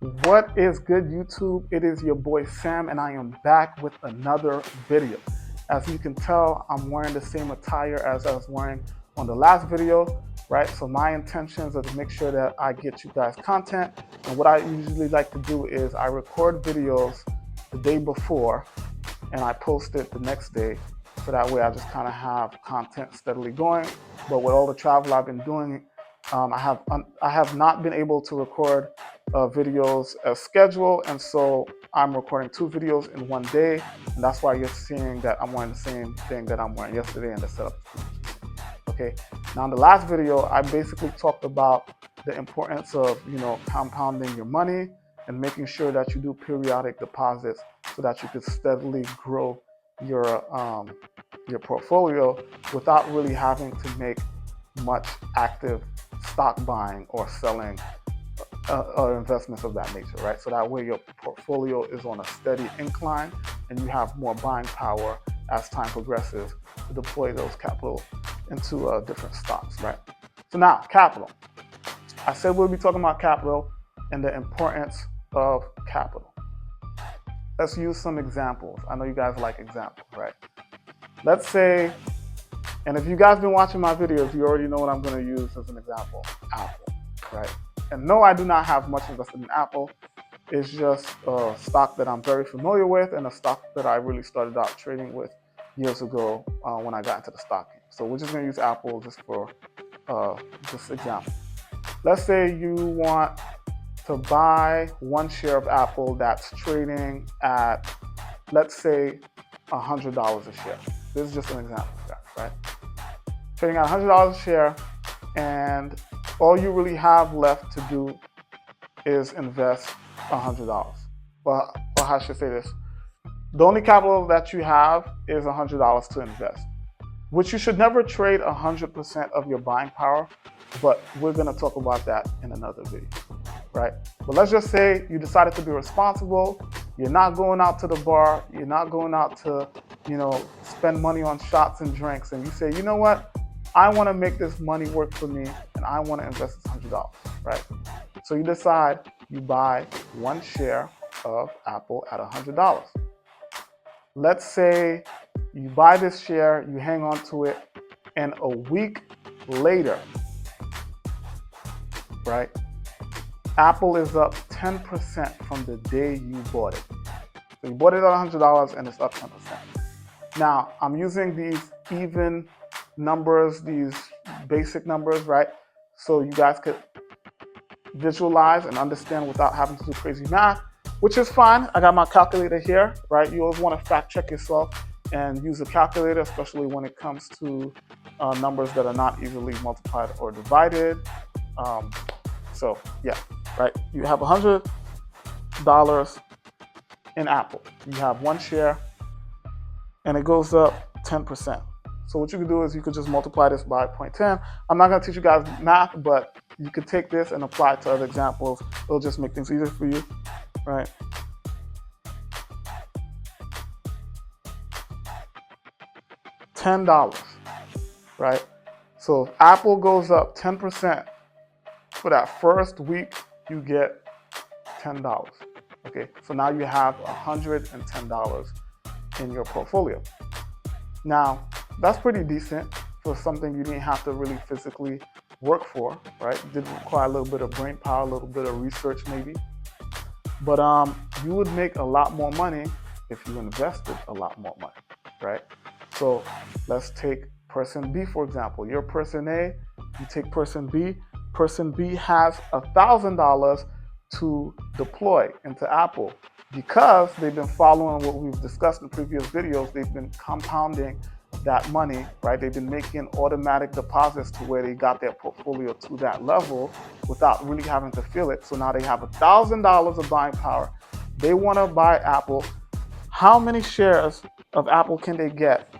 What is good, YouTube? It is your boy Sam, and I am back with another video. As you can tell, I'm wearing the same attire as I was wearing on the last video, right? So my intentions are to make sure that I get you guys content. And what I usually like to do is I record videos the day before and I post it the next day. So that way I just kind of have content steadily going. But with all the travel I've been doing, I have not been able to record videos as scheduled, and so I'm recording 2 videos in one day, and that's why you're seeing that I'm wearing the same thing that I'm wearing yesterday and the setup. Okay, now in the last video, I basically talked about the importance of compounding your money and making sure that you do periodic deposits so that you could steadily grow your portfolio without really having to make much active stock buying or selling or investments of that nature, right? So that way your portfolio is on a steady incline and you have more buying power as time progresses to deploy those capital into different stocks, right? So now, capital. I said we'll be talking about capital and the importance of capital. Let's use some examples. I know you guys like examples, right? Let's say, and if you guys been watching my videos, you already know what I'm going to use as an example, Apple, right? And no, I do not have much invested in Apple. It's just a stock that I'm very familiar with and a stock that I really started out trading with years ago when I got into the stock game. So we're just going to use Apple just for this example. Let's say you want to buy one share of Apple that's trading at, let's say, $100 a share. This is just an example, guys, right? Trading at $100 a share, and all you really have left to do is invest $100. Well, I should say this. The only capital that you have is $100 to invest, which you should never trade 100% of your buying power, but we're going to talk about that in another video, right? But let's just say you decided to be responsible. You're not going out to the bar. You're not going out to, spend money on shots and drinks. And you say, you know what? I want to make this money work for me, and I want to invest this $100, right? So you decide you buy one share of Apple at $100. Let's say you buy this share, you hang on to it, and a week later, right, Apple is up 10% from the day you bought it. So you bought it at $100 and it's up 10%. Now, I'm using these even numbers, these basic numbers, right? So you guys could visualize and understand without having to do crazy math, which is fine. I got my calculator here, right? You always want to fact check yourself and use a calculator, especially when it comes to numbers that are not easily multiplied or divided. So yeah, right? You have $100 in Apple. You have one share and it goes up 10%. So what you can do is you could just multiply this by 0.10. I'm not going to teach you guys math, but you could take this and apply it to other examples. It'll just make things easier for you, right? $10, right? So if Apple goes up 10%, for that first week, you get $10. Okay, so now you have $110 in your portfolio. Now, that's pretty decent for something you didn't have to really physically work for, right? It did require a little bit of brain power, a little bit of research maybe. But you would make a lot more money if you invested a lot more money, right? So let's take person B, for example. You're person A, you take person B. Person B has $1,000 to deploy into Apple. Because they've been following what we've discussed in previous videos, they've been compounding that money, right? They've been making automatic deposits to where they got their portfolio to that level without really having to feel it. So now they have $1,000 of buying power. They want to buy Apple. How many shares of Apple can they get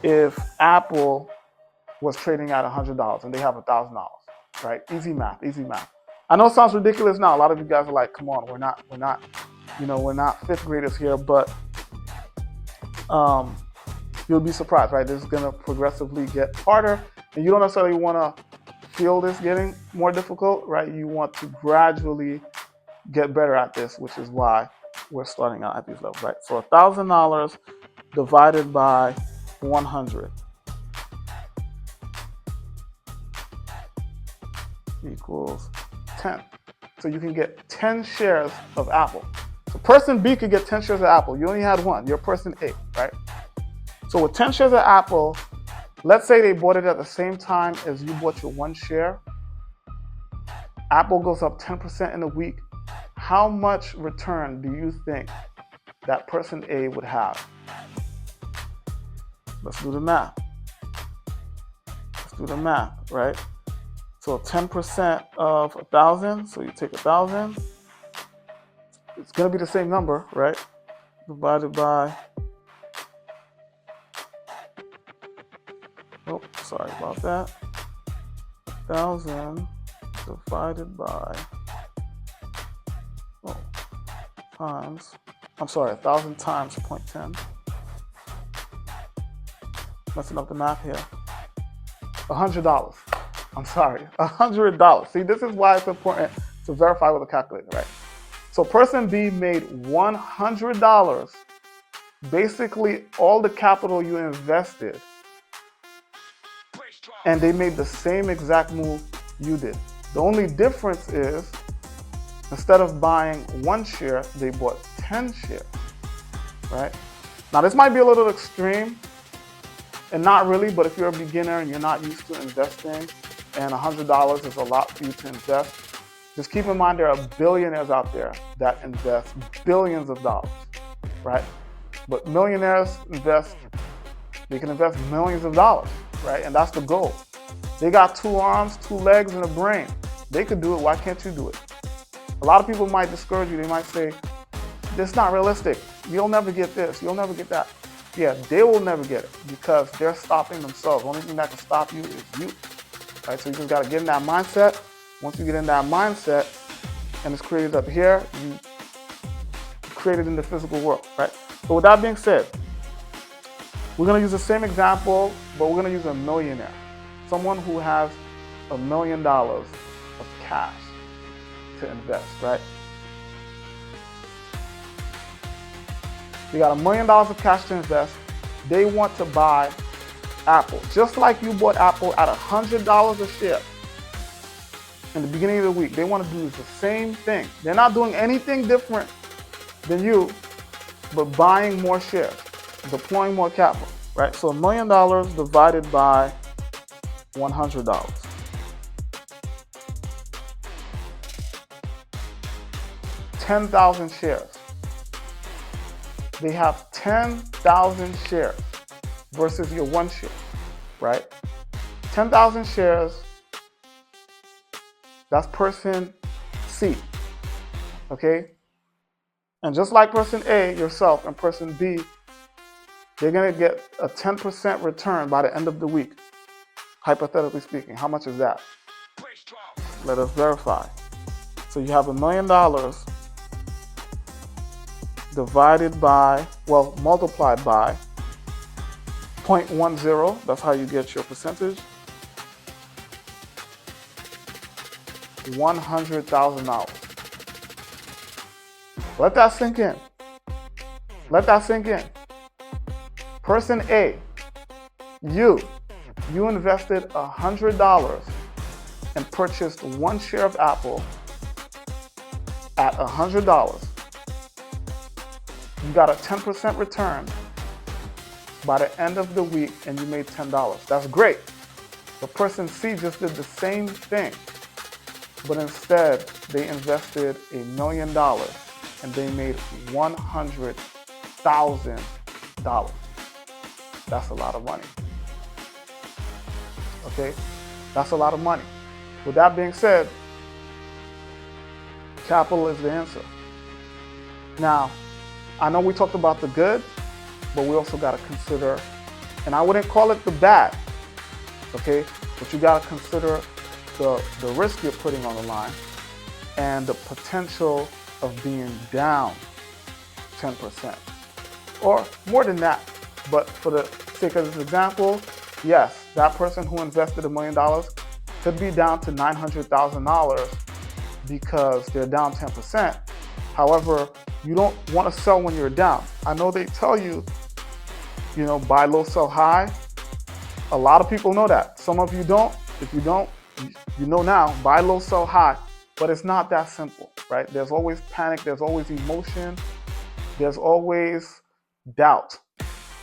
if Apple was trading at $100 and they have $1,000, right? Easy math, easy math. I know it sounds ridiculous now. A lot of you guys are like, come on, we're not fifth graders here, but you'll be surprised, right? This is gonna progressively get harder, and you don't necessarily wanna feel this getting more difficult, right? You want to gradually get better at this, which is why we're starting out at these levels, right? So $1,000 divided by 100 equals 10. So you can get 10 shares of Apple. So person B could get 10 shares of Apple. You only had one. You're person A, right? So with 10 shares of Apple, let's say they bought it at the same time as you bought your one share. Apple goes up 10% in a week. How much return do you think that person A would have? Let's do the math. Right? So 10% of 1,000, so you take 1,000. It's going to be the same number, right? Divided by, oh, sorry about that. 1,000 divided by, times, 1,000 times 0.10. Messing up the math here. $100. I'm sorry, $100. See, this is why it's important to verify with a calculator, right? So person B made $100. Basically, all the capital you invested, and they made the same exact move you did. The only difference is, instead of buying one share, they bought 10 shares, right? Now, this might be a little extreme, and not really, but if you're a beginner and you're not used to investing, and $100 is a lot for you to invest, just keep in mind there are billionaires out there that invest billions of dollars, right? But millionaires they can invest millions of dollars, right? And that's the goal. They got 2 arms, 2 legs, and a brain. They could do it, why can't you do it? A lot of people might discourage you. They might say, this is not realistic. You'll never get this, you'll never get that. Yeah, they will never get it because they're stopping themselves. The only thing that can stop you is you. Right? So you just gotta get in that mindset. Once you get in that mindset and it's created up here, you create it in the physical world, right? So with that being said, we're gonna use the same example, but we're gonna use a millionaire. Someone who has $1 million of cash to invest, right? You got $1 million of cash to invest. They want to buy Apple. Just like you bought Apple at $100 a share in the beginning of the week. They want to do the same thing. They're not doing anything different than you, but buying more shares, deploying more capital, right? So $1 million divided by $100. $10,000 shares. They have 10,000 shares versus your one share, right? 10,000 shares, that's person C, okay? And just like person A, yourself, and person B, they're gonna get a 10% return by the end of the week, hypothetically speaking. How much is that? Let us verify. So you have $1 million divided by, well, multiplied by 0.10, that's how you get your percentage, $100,000. Let that sink in. Let that sink in. Person A, you invested $100 and purchased one share of Apple at $100. You got a 10% return by the end of the week and you made $10. That's great. The person C just did the same thing, but instead they invested $1 million and they made $100,000. That's a lot of money. Okay? That's a lot of money. With that being said, capital is the answer. Now, I know we talked about the good, but we also got to consider, and I wouldn't call it the bad, okay? But you got to consider the risk you're putting on the line and the potential of being down 10%, or more than that. But for the sake of this example, yes, that person who invested $1 million could be down to $900,000 because they're down 10%. However, you don't want to sell when you're down. I know they tell you, buy low, sell high. A lot of people know that. Some of you don't. If you don't, you know now, buy low, sell high. But it's not that simple, right? There's always panic. There's always emotion. There's always doubt,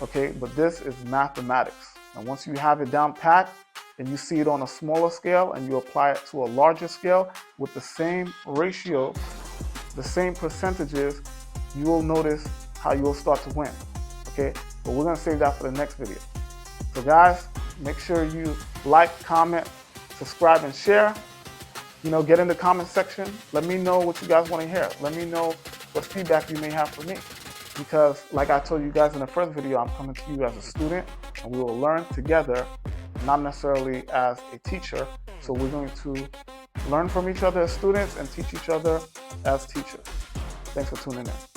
okay? But this is mathematics. And once you have it down pat and you see it on a smaller scale and you apply it to a larger scale with the same ratio, the same percentages, you will notice how you'll start to win, okay? But we're gonna save that for the next video. So guys, make sure you like, comment, subscribe, and share. Get in the comment section. Let me know what you guys want to hear. Let me know what feedback you may have for me. Because like I told you guys in the first video, I'm coming to you as a student and we will learn together, not necessarily as a teacher. So we're going to learn from each other as students and teach each other as teachers. Thanks for tuning in.